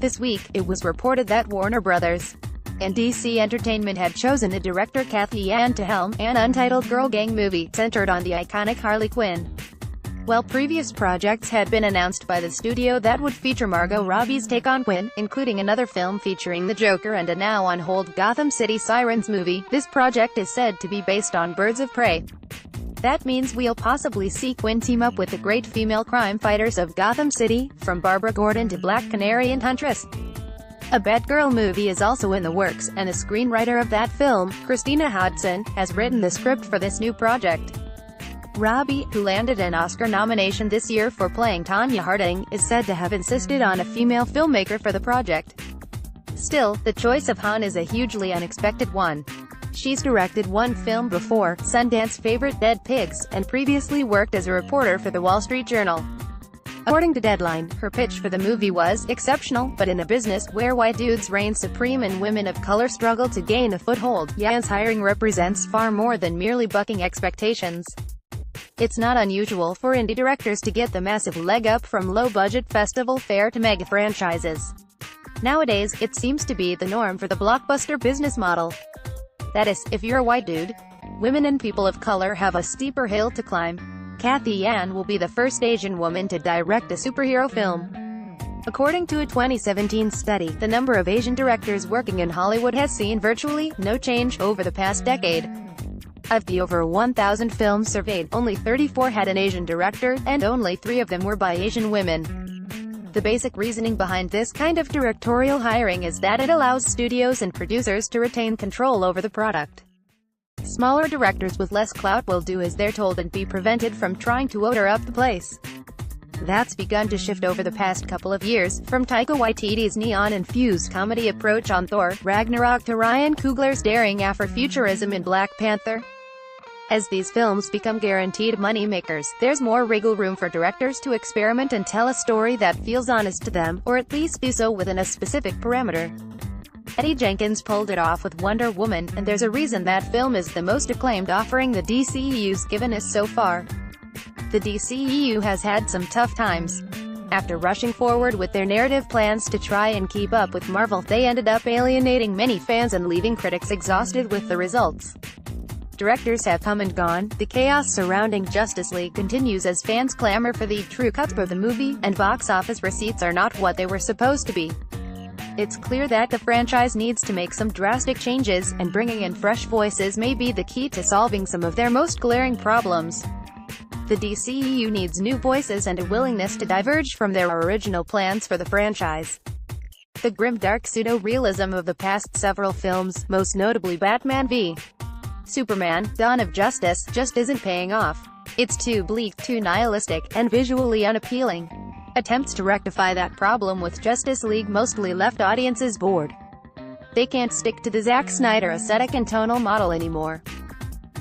This week, it was reported that Warner Bros. and DC Entertainment had chosen the director Cathy Yan to helm an untitled girl gang movie, centered on the iconic Harley Quinn. While previous projects had been announced by the studio that would feature Margot Robbie's take on Quinn, including another film featuring the Joker and a now-on-hold Gotham City Sirens movie, this project is said to be based on Birds of Prey. That means we'll possibly see Quinn team up with the great female crime fighters of Gotham City, from Barbara Gordon to Black Canary and Huntress. A Batgirl movie is also in the works, and the screenwriter of that film, Christina Hodson, has written the script for this new project. Robbie, who landed an Oscar nomination this year for playing Tonya Harding, is said to have insisted on a female filmmaker for the project. Still, the choice of Han is a hugely unexpected one. She's directed one film before, Sundance favorite Dead Pigs, and previously worked as a reporter for The Wall Street Journal. According to Deadline, her pitch for the movie was exceptional, but in a business where white dudes reign supreme and women of color struggle to gain a foothold, Yan's hiring represents far more than merely bucking expectations. It's not unusual for indie directors to get the massive leg up from low-budget festival fare to mega franchises. Nowadays, it seems to be the norm for the blockbuster business model. That is, if you're a white dude. Women and people of color have a steeper hill to climb. Cathy Yan will be the first Asian woman to direct a superhero film. According to a 2017 study, the number of Asian directors working in Hollywood has seen virtually no change over the past decade. Of the over 1,000 films surveyed, only 34 had an Asian director, and only 3 of them were by Asian women. The basic reasoning behind this kind of directorial hiring is that it allows studios and producers to retain control over the product. Smaller directors with less clout will do as they're told and be prevented from trying to order up the place. That's begun to shift over the past couple of years, from Taika Waititi's neon-infused comedy approach on Thor: Ragnarok to Ryan Coogler's daring Afrofuturism in Black Panther. As these films become guaranteed money-makers, there's more wiggle room for directors to experiment and tell a story that feels honest to them, or at least do so within a specific parameter. Patty Jenkins pulled it off with Wonder Woman, and there's a reason that film is the most acclaimed offering the DCEU's given us so far. The DCEU has had some tough times. After rushing forward with their narrative plans to try and keep up with Marvel, they ended up alienating many fans and leaving critics exhausted with the results. Directors have come and gone, the chaos surrounding Justice League continues as fans clamor for the true cut of the movie, and box office receipts are not what they were supposed to be. It's clear that the franchise needs to make some drastic changes, and bringing in fresh voices may be the key to solving some of their most glaring problems. The DCEU needs new voices and a willingness to diverge from their original plans for the franchise. The grim-dark pseudo-realism of the past several films, most notably Batman v Superman: Dawn of Justice, just isn't paying off. It's too bleak, too nihilistic, and visually unappealing. Attempts to rectify that problem with Justice League mostly left audiences bored. They can't stick to the Zack Snyder aesthetic and tonal model anymore.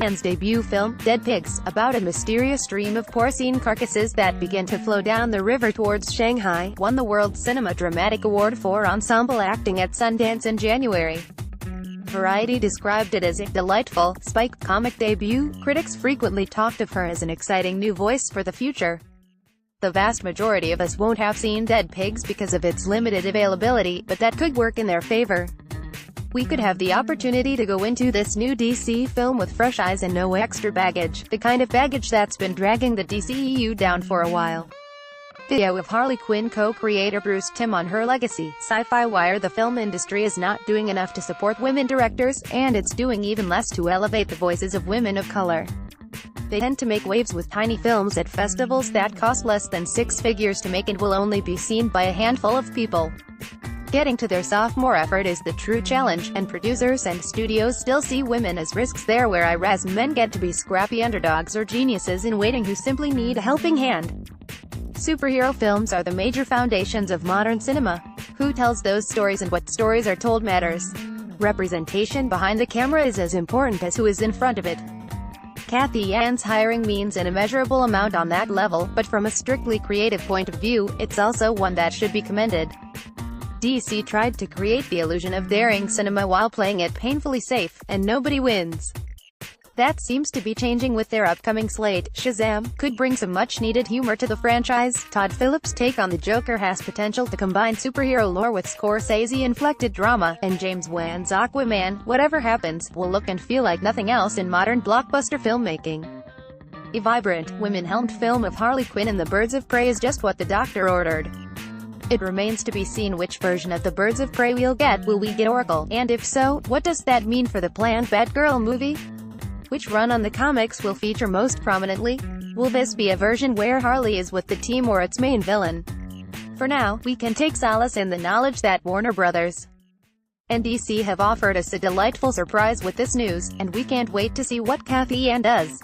Yan's debut film, Dead Pigs, about a mysterious stream of porcine carcasses that begin to flow down the river towards Shanghai, won the World Cinema Dramatic Award for Ensemble Acting at Sundance in January. Variety described it as a delightful, spike comic debut. Critics frequently talked of her as an exciting new voice for the future. The vast majority of us won't have seen Dead Pigs because of its limited availability, but that could work in their favor. We could have the opportunity to go into this new DC film with fresh eyes and no extra baggage, the kind of baggage that's been dragging the DCEU down for a while. Video of Harley Quinn co-creator Bruce Timm on her legacy. Sci-Fi Wire: the film industry is not doing enough to support women directors, and it's doing even less to elevate the voices of women of color. They tend to make waves with tiny films at festivals that cost less than 6 figures to make and will only be seen by a handful of people. Getting to their sophomore effort is the true challenge, and producers and studios still see women as risks there, whereas men get to be scrappy underdogs or geniuses in waiting who simply need a helping hand. Superhero films are the major foundations of modern cinema. Who tells those stories and what stories are told matters. Representation behind the camera is as important as who is in front of it. Cathy Yan's hiring means an immeasurable amount on that level, but from a strictly creative point of view, it's also one that should be commended. DC tried to create the illusion of daring cinema while playing it painfully safe, and nobody wins. that seems to be changing with their upcoming slate. Shazam could bring some much-needed humor to the franchise. Todd Phillips' take on the Joker has potential to combine superhero lore with Scorsese-inflected drama, and James Wan's Aquaman, whatever happens, will look and feel like nothing else in modern blockbuster filmmaking. A vibrant, women-helmed film of Harley Quinn and the Birds of Prey is just what the doctor ordered. It remains to be seen which version of the Birds of Prey we'll get. Will we get Oracle? And if so, what does that mean for the planned Batgirl movie? Which run on the comics will feature most prominently? Will this be a version where Harley is with the team or its main villain? For now, we can take solace in the knowledge that Warner Brothers and DC have offered us a delightful surprise with this news, and we can't wait to see what Cathy Yan does.